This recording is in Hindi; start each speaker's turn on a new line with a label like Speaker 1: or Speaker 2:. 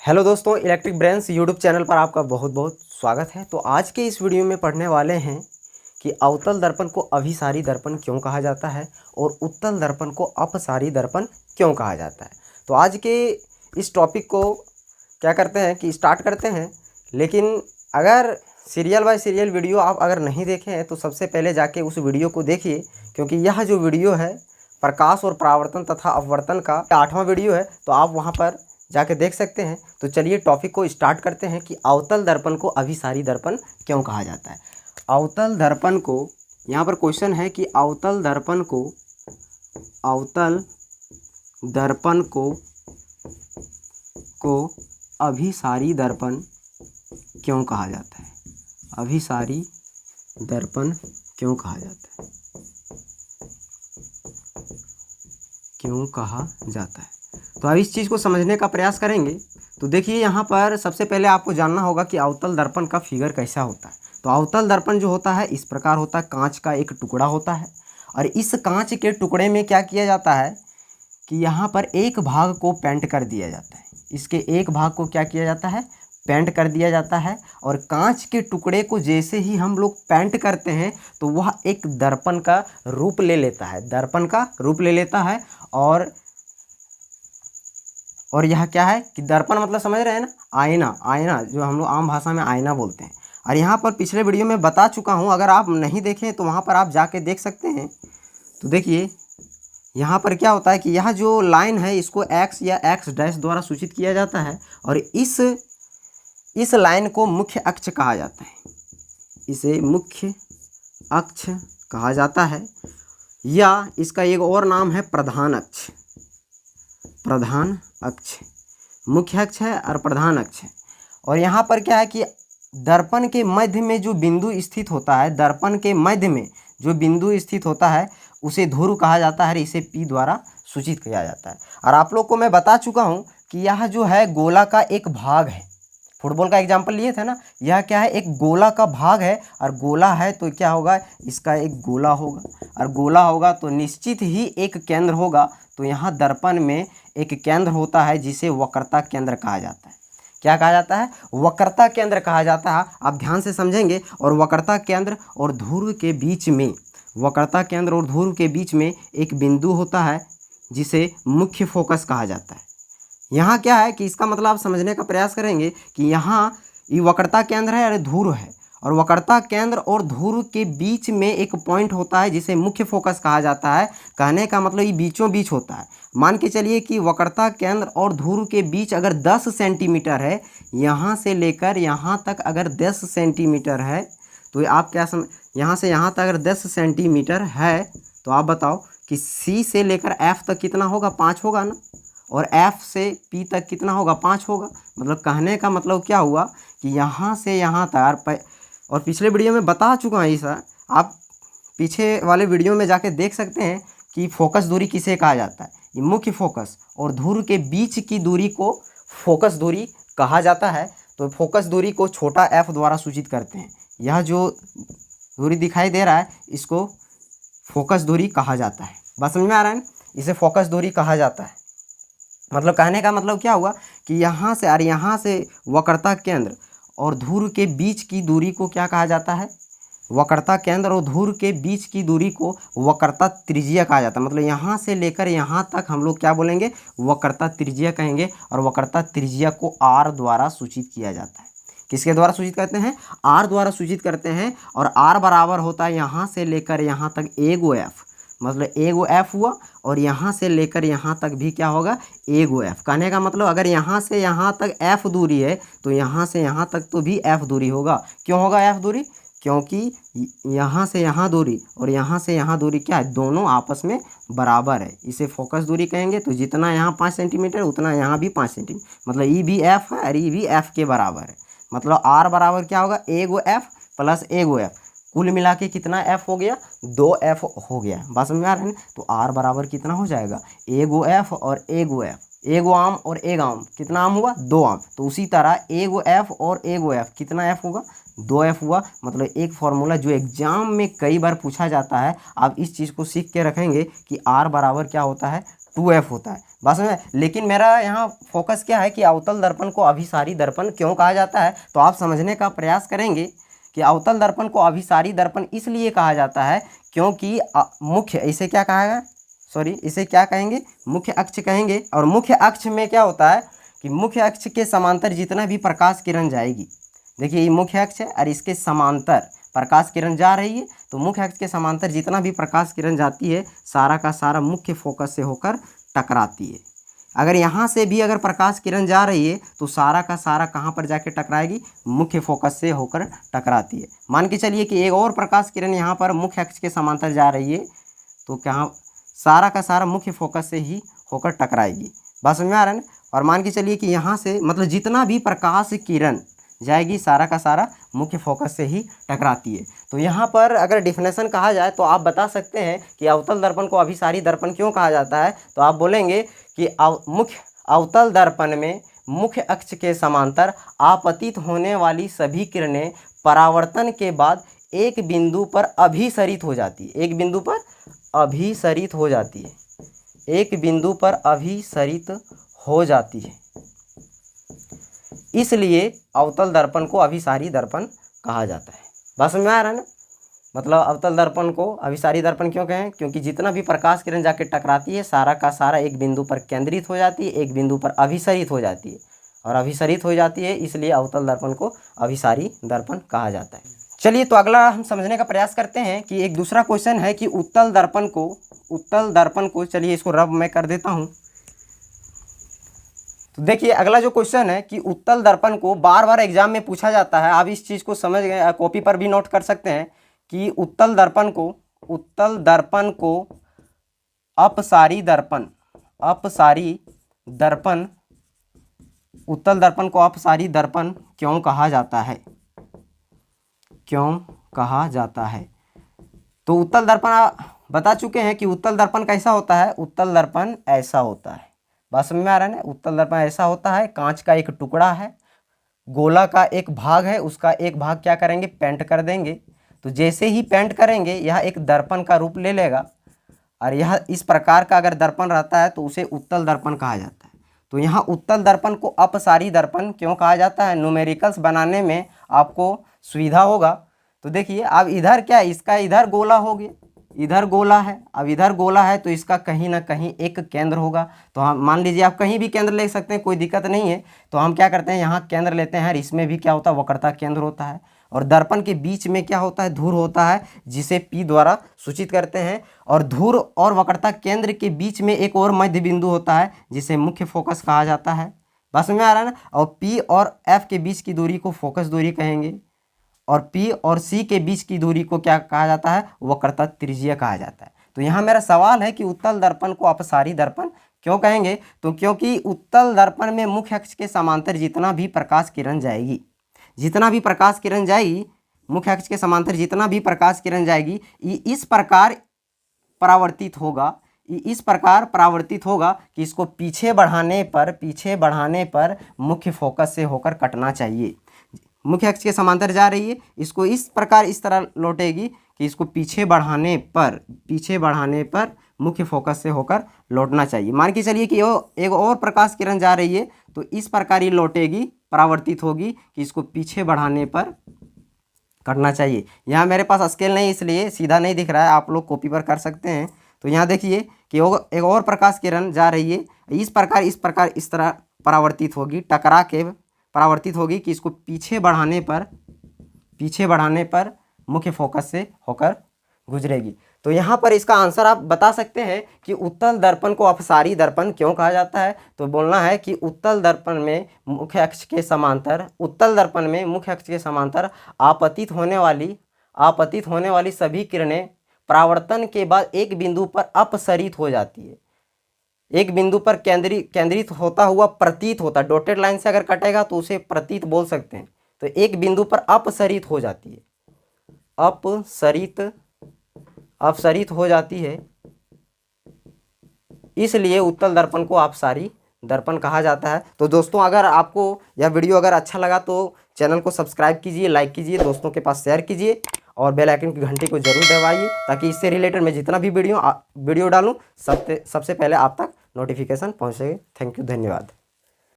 Speaker 1: हेलो दोस्तों, इलेक्ट्रिक ब्रेन्स यूट्यूब चैनल पर आपका बहुत बहुत स्वागत है। तो आज के इस वीडियो में पढ़ने वाले हैं कि अवतल दर्पण को अभिसारी दर्पण क्यों कहा जाता है और उत्तल दर्पण को अपसारी दर्पण क्यों कहा जाता है। तो आज के इस टॉपिक को क्या करते हैं कि स्टार्ट करते हैं। लेकिन अगर सीरियल बाय सीरियल वीडियो आप अगर नहीं देखे हैं तो सबसे पहले जाके उस वीडियो को देखिए, क्योंकि यह जो वीडियो है प्रकाश और परावर्तन तथा अपवर्तन का 8वां वीडियो है, तो आप वहाँ पर जाके देख सकते हैं। तो चलिए टॉपिक को स्टार्ट करते हैं कि अवतल दर्पण को अभिसारी दर्पण क्यों कहा जाता है। अवतल दर्पण को, यहाँ पर क्वेश्चन है कि अवतल दर्पण को अभिसारी दर्पण क्यों कहा जाता है। अभिसारी दर्पण क्यों कहा जाता है, क्यों कहा जाता है। तो अब इस चीज़ को समझने का प्रयास करेंगे। तो देखिए, यहाँ पर सबसे पहले आपको जानना होगा कि अवतल दर्पण का फिगर कैसा होता है। तो अवतल दर्पण जो होता है इस प्रकार होता है। कांच का एक टुकड़ा होता है और इस कांच के टुकड़े में क्या किया जाता है कि यहाँ पर एक भाग को पेंट कर दिया जाता है। इसके एक भाग को क्या किया जाता है, पेंट कर दिया जाता है। और कांच के टुकड़े को जैसे ही हम लोग पेंट करते हैं तो वह एक दर्पण का रूप ले लेता है, दर्पण का रूप ले लेता है। और यह क्या है कि दर्पण मतलब समझ रहे हैं ना, आईना, आईना जो हम लोग आम भाषा में आईना बोलते हैं। और यहाँ पर पिछले वीडियो में बता चुका हूँ, अगर आप नहीं देखें तो वहाँ पर आप जाके देख सकते हैं। तो देखिए यहाँ पर क्या होता है कि यह जो लाइन है इसको एक्स या एक्स डैश द्वारा सूचित किया जाता है और इस लाइन को मुख्य अक्ष कहा जाता है। इसे मुख्य अक्ष कहा जाता है, या इसका एक और नाम है प्रधान अक्ष। प्रधान अक्ष, मुख्य अक्ष है और प्रधान अक्ष है। और यहाँ पर क्या है कि दर्पण के मध्य में जो बिंदु स्थित होता है, दर्पण के मध्य में जो बिंदु स्थित होता है उसे ध्रुव कहा जाता है, इसे P द्वारा सूचित किया जाता है। और आप लोग को मैं बता चुका हूँ कि यह जो है गोला का एक भाग है। फुटबॉल का एग्जाम्पल लिए थे ना, यह क्या है, एक गोला का भाग है। और गोला है तो क्या होगा, इसका एक गोला होगा, और गोला होगा तो निश्चित ही एक केंद्र होगा। तो यहाँ दर्पण में एक केंद्र होता है जिसे वक्रता केंद्र कहा जाता है। क्या कहा जाता है, वक्रता केंद्र कहा जाता है। आप ध्यान से समझेंगे। और वक्रता केंद्र और ध्रुव के बीच में, वक्रता केंद्र और ध्रुव के बीच में एक बिंदु होता है जिसे मुख्य फोकस कहा जाता है। यहाँ क्या है कि इसका मतलब आप समझने का प्रयास करेंगे कि यहाँ ये वक्रता केंद्र है और ध्रुव है, और वक्रता केंद्र और ध्रुव के बीच में एक पॉइंट होता है जिसे मुख्य फोकस कहा जाता है। कहने का मतलब ये बीचों बीच होता है। मान के चलिए कि वक्रता केंद्र और ध्रुव के बीच अगर 10 सेंटीमीटर है, यहाँ से लेकर यहाँ तक अगर 10 सेंटीमीटर है, तो आप क्या यहाँ से यहाँ तक अगर 10 सेंटीमीटर है तो आप बताओ कि C से लेकर F तक कितना होगा, 5 होगा ना। और F से P तक कितना होगा, 5 होगा। मतलब कहने का मतलब क्या हुआ कि यहाँ से यहाँ तक, और पिछले वीडियो में बता चुका है ऐसा, आप पीछे वाले वीडियो में जाके देख सकते हैं कि फोकस दूरी किसे कहा जाता है। ये मुख्य फोकस और ध्रुव के बीच की दूरी को फोकस दूरी कहा जाता है। तो फोकस दूरी को छोटा f द्वारा सूचित करते हैं। यह जो दूरी दिखाई दे रहा है इसको फोकस दूरी कहा जाता है। बात समझ में आ रहा है ना, इसे फोकस दूरी कहा जाता है। मतलब कहने का मतलब क्या हुआ कि यहाँ से और यहाँ से वक्रता केंद्र और ध्रुव के बीच की दूरी को क्या कहा जाता है, वक्रता केंद्र और ध्रुव के बीच की दूरी को वक्रता त्रिज्या कहा जाता है। मतलब यहाँ से लेकर यहाँ तक हम लोग क्या बोलेंगे, वक्रता त्रिज्या कहेंगे। और वक्रता त्रिज्या को R द्वारा सूचित किया जाता है। किसके द्वारा सूचित करते हैं, R द्वारा सूचित करते हैं। और R बराबर होता है यहाँ से लेकर यहाँ तक एगो F, मतलब एगो F हुआ। और यहाँ से लेकर यहाँ तक भी क्या होगा, एगो F। कहने का मतलब अगर यहाँ से यहाँ तक F दूरी है तो यहाँ से यहाँ तक तो भी F दूरी होगा। क्यों होगा F दूरी, क्योंकि यहाँ से यहाँ दूरी और यहाँ से यहाँ दूरी क्या है, दोनों आपस में बराबर है। इसे फोकस दूरी कहेंगे। तो जितना यहाँ 5 सेंटीमीटर उतना यहाँ भी 5 सेंटीमीटर, मतलब ये भी F है और ये भी F के बराबर है। मतलब R बराबर क्या होगा, एगो F प्लस एगो F, कुल मिला के कितना F हो गया, 2F हो गया। बात समझ में आ रहा है ना। तो R बराबर कितना हो जाएगा, एगो F और एगो F, एगो आम और एक आम, कितना आम हुआ, 2 आम। तो उसी तरह एगो F और एगो F कितना F होगा, 2F हुआ। मतलब एक फॉर्मूला जो एग्जाम में कई बार पूछा जाता है, आप इस चीज़ को सीख के रखेंगे कि R बराबर क्या होता है, 2F होता है। बस में, लेकिन मेरा यहाँ फोकस क्या है कि अवतल दर्पण को अभिसारी दर्पण क्यों कहा जाता है, तो आप समझने का प्रयास करेंगे कि अवतल दर्पण को अभिसारी दर्पण इसलिए कहा जाता है क्योंकि मुख्य, इसे क्या कहा, सॉरी इसे क्या कहेंगे, मुख्य अक्ष कहेंगे। और मुख्य अक्ष में क्या होता है कि मुख्य अक्ष के समांतर जितना भी प्रकाश किरण जाएगी, देखिए ये मुख्य अक्ष है और इसके समांतर प्रकाश किरण जा रही है, तो मुख्य अक्ष के समांतर जितना भी प्रकाश किरण जाती है सारा का सारा मुख्य फोकस से होकर टकराती है। अगर यहाँ से भी अगर प्रकाश किरण जा रही है तो सारा का सारा कहाँ पर जाके टकराएगी, मुख्य फोकस से होकर टकराती है। मान के चलिए कि एक और प्रकाश किरण यहाँ पर मुख्य अक्ष के समांतर जा रही है, तो क्या सारा का सारा मुख्य फोकस से ही होकर टकराएगी। बात समझ में आ रहा है ना। और मान के चलिए कि यहाँ से मतलब जितना भी प्रकाश किरण जाएगी सारा का सारा मुख्य फोकस से ही टकराती है। तो यहाँ पर अगर डिफिनेशन कहा जाए तो आप बता सकते हैं कि अवतल दर्पण को अभिसारी दर्पण क्यों कहा जाता है, तो आप बोलेंगे कि मुख्य अवतल दर्पण में मुख्य अक्ष के समांतर आपतित होने वाली सभी किरणें परावर्तन के बाद एक बिंदु पर अभिसरित हो जाती है, एक बिंदु पर अभिसरित हो जाती है, एक बिंदु पर अभिसरित हो जाती है। इसलिए अवतल दर्पण को अभिसारी दर्पण कहा जाता है। बात समझ में आ रहा है ना। मतलब अवतल दर्पण को अभिसारी दर्पण क्यों कहें, क्योंकि जितना भी प्रकाश किरण जाके टकराती है सारा का सारा एक बिंदु पर केंद्रित हो जाती है, एक बिंदु पर अभिसरित हो जाती है, और अभिसरित हो जाती है इसलिए अवतल दर्पण को अभिसारी दर्पण कहा जाता है। चलिए तो अगला हम समझने का प्रयास करते हैं कि एक दूसरा क्वेश्चन है कि उत्तल दर्पण को चलिए इसको रब मैं कर देता हूँ। तो देखिए अगला जो क्वेश्चन है कि उत्तल दर्पण को बार बार एग्जाम में पूछा जाता है, आप इस चीज़ को समझ गए, कॉपी पर भी नोट कर सकते हैं कि उत्तल दर्पण को अपसारी दर्पण उत्तल दर्पण को अपसारी दर्पण क्यों कहा जाता है, क्यों कहा जाता है। तो उत्तल दर्पण बता चुके हैं कि उत्तल दर्पण कैसा होता है, उत्तल दर्पण ऐसा होता है। बात समझ में आ रहा है ना। उत्तल दर्पण ऐसा होता है, कांच का एक टुकड़ा है, गोला का एक भाग है, उसका एक भाग क्या करेंगे, पेंट कर देंगे। तो जैसे ही पेंट करेंगे यह एक दर्पण का रूप ले लेगा, और यह इस प्रकार का अगर दर्पण रहता है तो उसे उत्तल दर्पण कहा जाता है। तो यहाँ उत्तल दर्पण को अपसारी दर्पण क्यों कहा जाता है, न्यूमेरिकल्स बनाने में आपको सुविधा होगा। तो देखिए अब इधर क्या है, इसका इधर गोला हो गया, इधर गोला है, अब इधर गोला है तो इसका कहीं ना कहीं एक केंद्र होगा। तो हम मान लीजिए आप कहीं भी केंद्र ले सकते हैं, कोई दिक्कत नहीं है। तो हम क्या करते हैं, यहाँ केंद्र लेते हैं, और इसमें भी क्या होता है, वक्रता केंद्र होता है। और दर्पण के बीच में क्या होता है, धुर होता है, जिसे P द्वारा सूचित करते हैं। और धुर और वक्रता केंद्र के बीच में एक और मध्य बिंदु होता है जिसे मुख्य फोकस कहा जाता है। बस में आ रहा है ना। और P और F के बीच की दूरी को फोकस दूरी कहेंगे, और P और C के बीच की दूरी को क्या कहा जाता है, वक्रता त्रिज्या कहा जाता है। तो यहाँ मेरा सवाल है कि उत्तल दर्पण को अपसारी दर्पण क्यों कहेंगे, तो क्योंकि उत्तल दर्पण में मुख्य अक्ष के समांतर जितना भी प्रकाश किरण जाएगी, मुख्य अक्ष के समांतर जितना भी प्रकाश किरण जाएगी इस प्रकार परावर्तित होगा कि इसको पीछे बढ़ाने पर मुख्य फोकस से होकर कटना चाहिए। मुख्य अक्ष के समांतर जा रही है, इसको इस प्रकार इस तरह लौटेगी कि इसको पीछे बढ़ाने पर मुख्य फोकस से होकर लौटना चाहिए। मान के चलिए कि एक और प्रकाश किरण जा रही है तो इस प्रकार ये लौटेगी, परावर्तित होगी कि इसको पीछे बढ़ाने पर करना चाहिए। यहाँ मेरे पास स्केल नहीं इसलिए सीधा नहीं दिख रहा है, आप लोग कॉपी पर कर सकते हैं। तो यहाँ देखिए कि एक और प्रकाश किरण जा रही है, इस प्रकार इस तरह परावर्तित होगी, टकरा के परावर्तित होगी कि इसको पीछे बढ़ाने पर मुख्य फोकस से होकर गुजरेगी। तो यहाँ पर इसका आंसर आप बता सकते हैं कि उत्तल दर्पण को अपसारी दर्पण क्यों कहा जाता है। तो बोलना है कि उत्तल दर्पण में मुख्य अक्ष के समांतर आपतित होने वाली सभी किरणें परावर्तन के बाद एक बिंदु पर अपसरित हो जाती है, एक बिंदु पर केंद्रित होता हुआ प्रतीत होता, डॉटेड लाइन से अगर कटेगा तो उसे प्रतीत बोल सकते हैं। तो एक बिंदु पर अपसरित हो जाती है, अपसरित हो जाती है, इसलिए उत्तल दर्पण को अपसारी दर्पण कहा जाता है। तो दोस्तों अगर आपको यह वीडियो अगर अच्छा लगा तो चैनल को सब्सक्राइब कीजिए, लाइक कीजिए, दोस्तों के पास शेयर कीजिए और बेल आइकन की घंटी को जरूर दबाइए ताकि इससे रिलेटेड मैं जितना भी वीडियो डालूं सबसे पहले आप तक नोटिफिकेशन पहुँचेगी। थैंक यू, धन्यवाद।